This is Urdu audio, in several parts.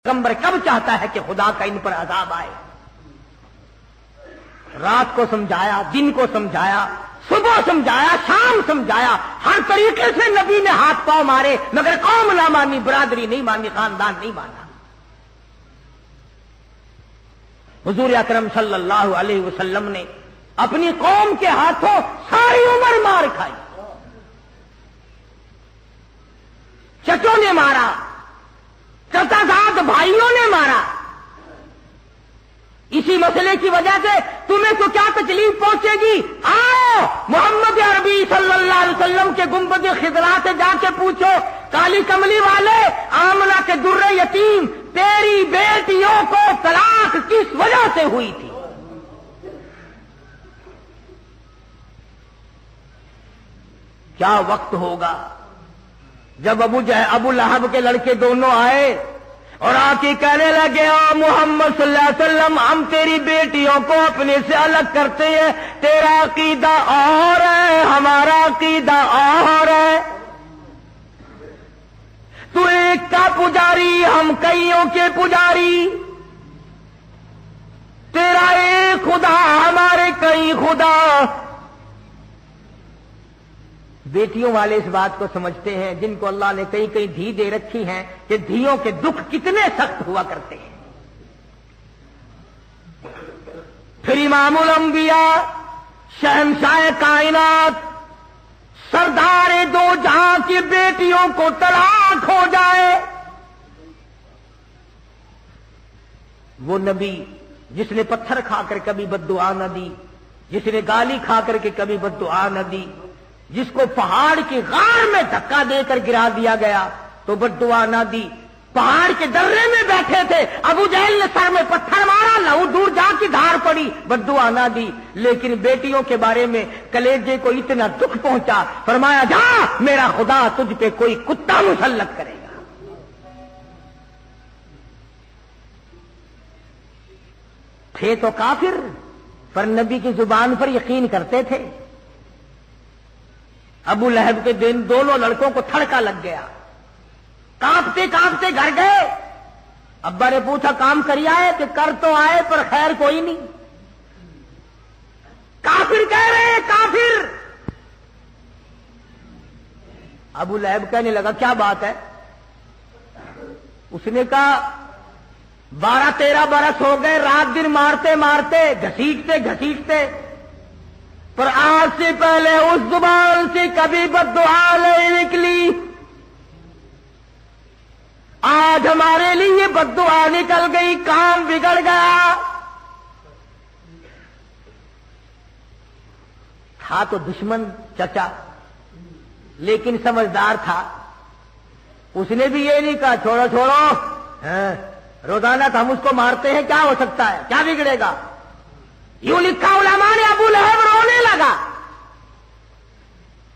پیغمبر کب چاہتا ہے کہ خدا کا ان پر عذاب آئے؟ رات کو سمجھایا، دن کو سمجھایا، صبح سمجھایا، شام سمجھایا، ہر طریقے سے نبی نے ہاتھ پاؤں مارے، مگر قوم نہ مانی، برادری نہیں مانی، خاندان نہیں مانا۔ حضور اکرم صلی اللہ علیہ وسلم نے اپنی قوم کے ہاتھوں ساری عمر مار کھائی، چچوں نے مارا، چچازاد بھائیوں نے مارا۔ اسی مسئلے کی وجہ سے تمہیں تو کیا تکلیف پہنچے گی؟ آؤ محمد عربی صلی اللہ علیہ وسلم کے گنبد خضرا سے جا کے پوچھو، کالی کملی والے، آمنہ کے در یتیم، تیری بیٹیوں کو طلاق کس وجہ سے ہوئی تھی؟ کیا وقت ہوگا جب ابو لہب کے لڑکے دونوں آئے اور آ کے کہنے لگے، او محمد صلی اللہ علیہ وسلم، ہم تیری بیٹیوں کو اپنے سے الگ کرتے ہیں، تیرا عقیدہ اور ہے، ہمارا عقیدہ اور ہے، تو ایک کا پجاری، ہم کئیوں کے پجاری، تیرا ایک خدا، ہمارے کئی خدا۔ بیٹیوں والے اس بات کو سمجھتے ہیں، جن کو اللہ نے کئی کئی دھی دے رکھی ہیں، کہ دھیوں کے دکھ کتنے سخت ہوا کرتے ہیں۔ پھر امام الانبیاء، شہنشاہ کائنات، سردار دو جہاں کی بیٹیوں کو طلاق ہو جائے، وہ نبی جس نے پتھر کھا کر کبھی بد دعا نہ دی، جس نے گالی کھا کر کے کبھی بد دعا نہ دی، جس کو پہاڑ کی غار میں دھکا دے کر گرا دیا گیا تو بد دعا نہ دی، پہاڑ کے درے میں بیٹھے تھے، ابو جہل نے سر میں پتھر مارا، لہو دور جا کی دھار پڑی، بد دعا نہ دی، لیکن بیٹیوں کے بارے میں کلیجے کو اتنا دکھ پہنچا، فرمایا جا میرا خدا تجھ پہ کوئی کتا مسلط کرے گا۔ تھے تو کافر، پر نبی کی زبان پر یقین کرتے تھے۔ ابو لہب کے دن دونوں لڑکوں کو تھڑکا لگ گیا، کانپتے کانپتے گھر گئے۔ ابا نے پوچھا کام کری آئے؟ کہ کر تو آئے پر خیر کوئی نہیں۔ کافر کہہ رہے، کافر۔ ابو لہب کہنے لگا کیا بات ہے؟ اس نے کہا 12-13 برس ہو گئے، رات دن مارتے مارتے، گھسیٹتے گھسیٹتے، پر آج سے پہلے اس زبان سے کبھی بد دعا نہیں نکلی، آج ہمارے لیے بد دعا نکل گئی، کام بگڑ گیا۔ تھا تو دشمن چچا، لیکن سمجھدار تھا، اس نے بھی یہ نہیں کہا چھوڑو چھوڑو، روزانہ تو ہم اس کو مارتے ہیں، کیا ہو سکتا ہے، کیا بگڑے گا۔ یوں لکھا علماء نے، ابو لہب رونے لگا۔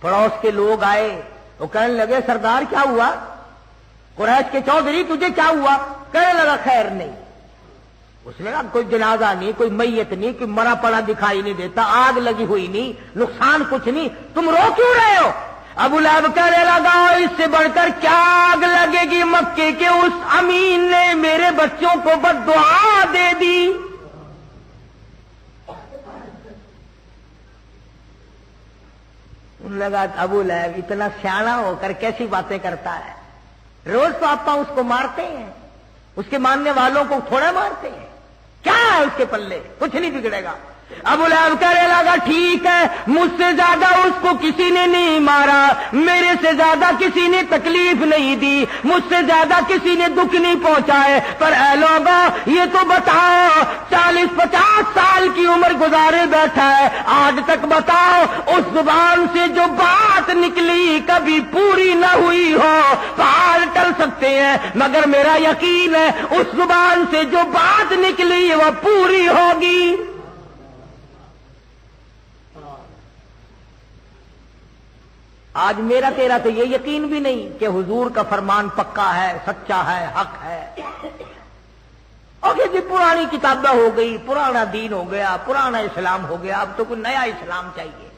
پڑوس کے لوگ آئے، وہ کہنے لگے سردار کیا ہوا؟ قریش کے چودھری تجھے کیا ہوا؟ کہنے لگا خیر نہیں۔ اس نے کہا کوئی جنازہ نہیں، کوئی میت نہیں، کوئی مرا پڑا دکھائی نہیں دیتا، آگ لگی ہوئی نہیں، نقصان کچھ نہیں، تم رو کیوں رہے ہو؟ ابو لہب کہنے لگا اس سے بڑھ کر کیا آگ لگے گی، مکے کے اس امین نے میرے بچوں کو بد دعا دے دی۔ لگا ابو لہب اتنا سیاڑا ہو کر کیسی باتیں کرتا ہے، روز تو آپ اس کو مارتے ہیں، اس کے ماننے والوں کو تھوڑا مارتے ہیں، کیا ہے اس کے پلے، کچھ نہیں بگڑے گا۔ ابو لہب کہنے لگا ٹھیک ہے، مجھ سے زیادہ اس کو کسی نے نہیں مارا، میرے سے زیادہ کسی نے تکلیف نہیں دی، مجھ سے زیادہ کسی نے دکھ نہیں پہنچائے، پر اے لوگوں یہ تو بتاؤ 40-50 سال کی عمر گزارے بیٹھا ہے، آج تک بتاؤ اس زبان سے جو بات نکلی کبھی پوری نہ ہوئی ہو۔ پہاڑ ٹل سکتے ہیں مگر میرا یقین ہے اس زبان سے جو بات نکلی وہ پوری ہوگی۔ آج میرا تیرا تو یہ یقین بھی نہیں کہ حضور کا فرمان پکا ہے، سچا ہے، حق ہے، اور کہ جی پرانی کتابیں ہو گئی، پرانا دین ہو گیا، پرانا اسلام ہو گیا، اب تو کوئی نیا اسلام چاہیے۔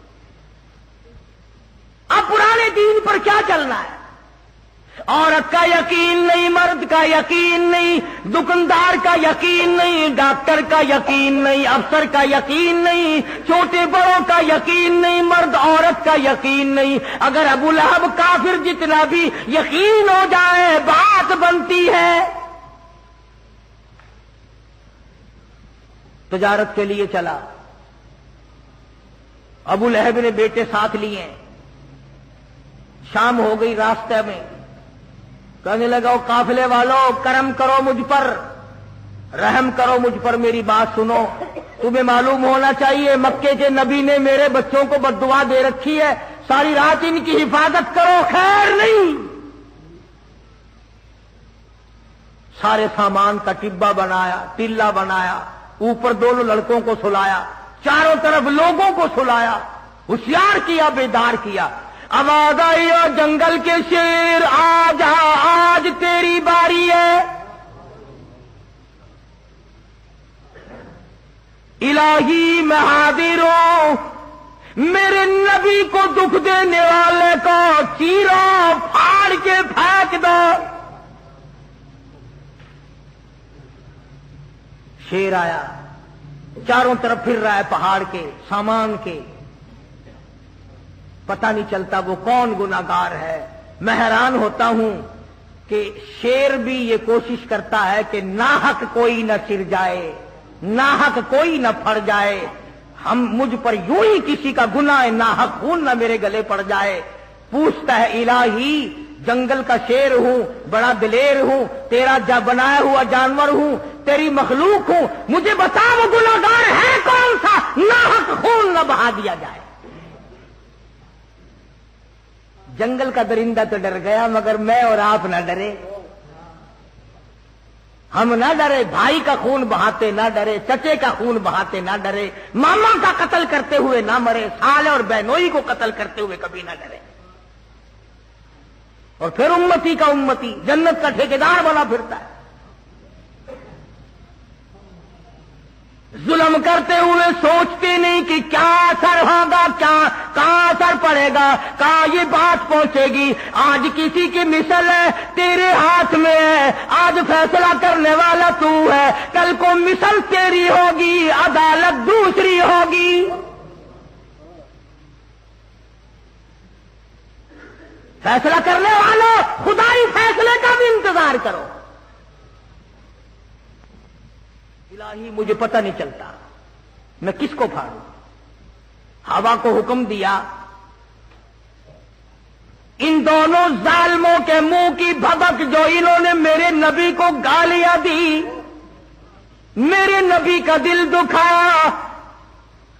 اب پرانے دین پر کیا چلنا ہے؟ عورت کا یقین نہیں، مرد کا یقین نہیں، دکاندار کا یقین نہیں، ڈاکٹر کا یقین نہیں، افسر کا یقین نہیں، چھوٹے بڑوں کا یقین نہیں، مرد عورت کا یقین نہیں۔ اگر ابو لہب کافر جتنا بھی یقین ہو جائے بات بنتی ہے۔ تجارت کے لیے چلا، ابو لہب نے بیٹے ساتھ لیے، شام ہو گئی، راستے میں کہنے لگا وہ قافلے والوں کرم کرو مجھ پر، رحم کرو مجھ پر، میری بات سنو، تمہیں معلوم ہونا چاہیے مکے کے نبی نے میرے بچوں کو بد دعا دے رکھی ہے، ساری رات ان کی حفاظت کرو، خیر نہیں۔ سارے سامان کا ٹبا بنایا، ٹلا بنایا، اوپر دونوں لڑکوں کو سلایا، چاروں طرف لوگوں کو سلایا، ہوشیار کیا، بیدار کیا۔ آواز آئی اور جنگل کے شیر آ جا، آج تیری باری ہے۔ الہی میں حاضر ہوں، میرے نبی کو دکھ دینے والے کو چیرو، پھاڑ کے پھینک دو۔ شیر آیا، چاروں طرف پھر رہا ہے، پہاڑ کے، سامان کے، پتہ نہیں چلتا وہ کون گناہگار ہے۔ میں حیران ہوتا ہوں کہ شیر بھی یہ کوشش کرتا ہے کہ ناحق کوئی نہ چر جائے، ناحق کوئی نہ پھڑ جائے، مجھ پر یوں ہی کسی کا گناہ ناحق خون نہ میرے گلے پڑ جائے۔ پوچھتا ہے الہی، جنگل کا شیر ہوں، بڑا دلیر ہوں، تیرا بنایا ہوا جانور ہوں، تیری مخلوق ہوں، مجھے بتا وہ گناہگار ہے کون سا، ناحق خون نہ بہا دیا جائے۔ جنگل کا درندہ تو ڈر گیا، مگر میں اور آپ نہ ڈرے، ہم نہ ڈرے، بھائی کا خون بہاتے نہ ڈرے، چچے کا خون بہاتے نہ ڈرے، ماما کا قتل کرتے ہوئے نہ مرے، سالے اور بہنوئی کو قتل کرتے ہوئے کبھی نہ ڈرے۔ اور پھر امتی کا امتی جنت کا ٹھیکیدار بنا پھرتا ہے۔ ظلم کرتے ہوئے سوچتے نہیں کہ کیا اثر ہوگا، کہاں اثر پڑے گا، کہاں یہ بات پہنچے گی۔ آج کسی کی مثل ہے تیرے ہاتھ میں ہے، آج فیصلہ کرنے والا تو ہے، کل کو مثل تیری ہوگی، عدالت دوسری ہوگی۔ فیصلہ کرنے والوں خدائی فیصلے کا بھی انتظار کرو۔ الہی مجھے پتہ نہیں چلتا میں کس کو پھاڑوں۔ ہوا کو حکم دیا، ان دونوں ظالموں کے منہ کی بھبک جو انہوں نے میرے نبی کو گالیاں دی، میرے نبی کا دل دکھایا،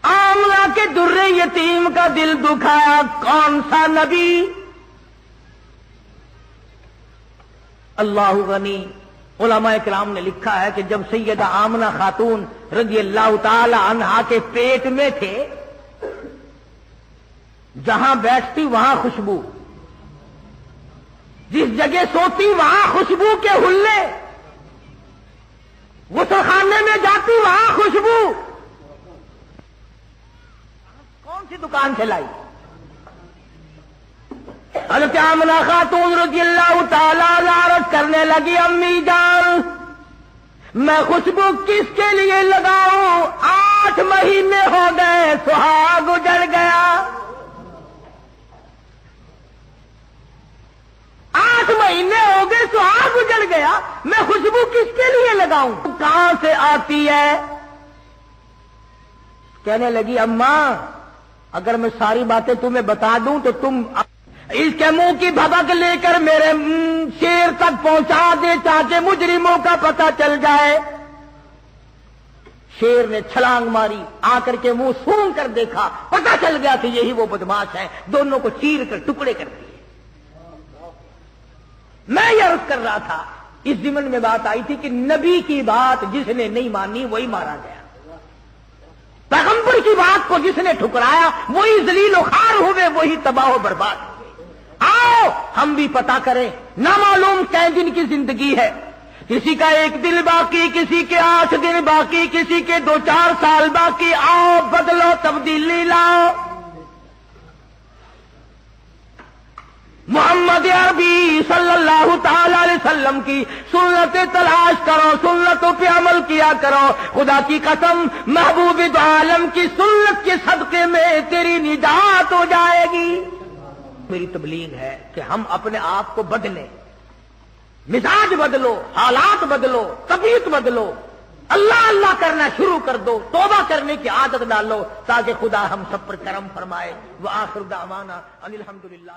آمنہ کے در یتیم کا دل دکھایا۔ کون سا نبی؟ اللہ غنی۔ علماء کرام نے لکھا ہے کہ جب سیدہ آمنہ خاتون رضی اللہ تعالی عنہا کے پیٹ میں تھے، جہاں بیٹھتی وہاں خوشبو، جس جگہ سوتی وہاں خوشبو کے حلے، غسل خانے میں جاتی وہاں خوشبو۔ کون سی دکان سے لائی؟ حضرت آمنہ خاتون رضی اللہ تعالیٰ عرض کرنے لگی، امی جان میں خوشبو کس کے لیے لگاؤں؟ 8 مہینے ہو گئے، سہاگ اجڑ گیا۔ 8 مہینے ہو گئے، سہاگ اجڑ گیا، میں خوشبو کس کے لیے لگاؤں؟ کہاں سے آتی ہے؟ کہنے لگی اماں اگر میں ساری باتیں تمہیں بتا دوں تو تم اس کے منہ کی بھبک لے کر میرے شیر تک پہنچا دے تاکہ مجرموں کا پتہ چل جائے۔ شیر نے چھلانگ ماری، آ کر کے منہ سونگ کر دیکھا، پتہ چل گیا کہ یہی وہ بدماش ہے، دونوں کو چیر کر ٹکڑے کر دیے۔ میں یہ عرض کر رہا تھا، اس ضمن میں بات آئی تھی کہ نبی کی بات جس نے نہیں مانی وہی مارا گیا، پیغمبر کی بات کو جس نے ٹھکرایا وہی ذلیل و خوار ہوئے، وہی تباہ و برباد ہوئے۔ آؤ ہم بھی پتہ کریں، نامعلوم کئی دن کی زندگی ہے، کسی کا 1 دن باقی، کسی کے 8 دن باقی، کسی کے 2-4 سال باقی۔ آؤ بدلو، تبدیلی لاؤ۔ محمد عربی صلی اللہ تعالی علیہ وسلم کی سنتیں تلاش کرو، سنتوں پہ عمل کیا کرو. خدا کی قسم محبوب دو عالم کی سنت کے صدقے میں تیری نجات ہو جائے گی. میری تبلیغ ہے کہ ہم اپنے آپ کو بدلیں، مزاج بدلو، حالات بدلو، طبیعت بدلو، اللہ اللہ کرنا شروع کر دو، توبہ کرنے کی عادت ڈالو تاکہ خدا ہم سب پر کرم فرمائے. وآخر دعوانا ان الحمدللہ.